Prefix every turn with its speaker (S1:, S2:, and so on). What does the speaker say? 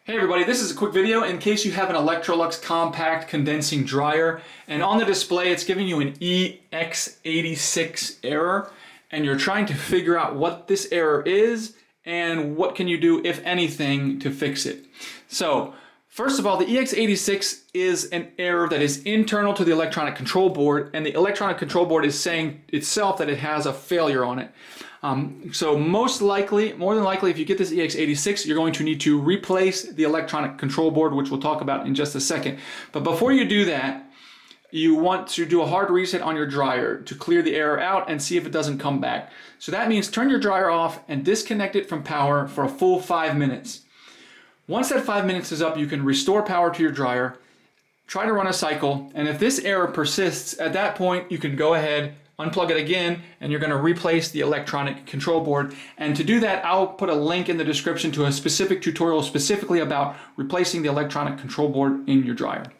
S1: Hey everybody, this is a quick video in case you have an Electrolux Compact condensing dryer, and on the display it's giving you an Ex86 error, and you're trying to figure out what this error is and what can you do, if anything, to fix it. So first of all, the Ex86 is an error that is internal to the electronic control board, and the electronic control board is saying itself that it has a failure on it. So more than likely, if you get this Ex86, you're going to need to replace the electronic control board, which we'll talk about in just a second. But before you do that, you want to do a hard reset on your dryer to clear the error out and see if it doesn't come back. So that means turn your dryer off and disconnect it from power for a full 5 minutes. Once that 5 minutes is up, you can restore power to your dryer, try to run a cycle, and if this error persists, at that point you can go ahead, unplug it again, and you're going to replace the electronic control board. And to do that, I'll put a link in the description to a specific tutorial specifically about replacing the electronic control board in your dryer.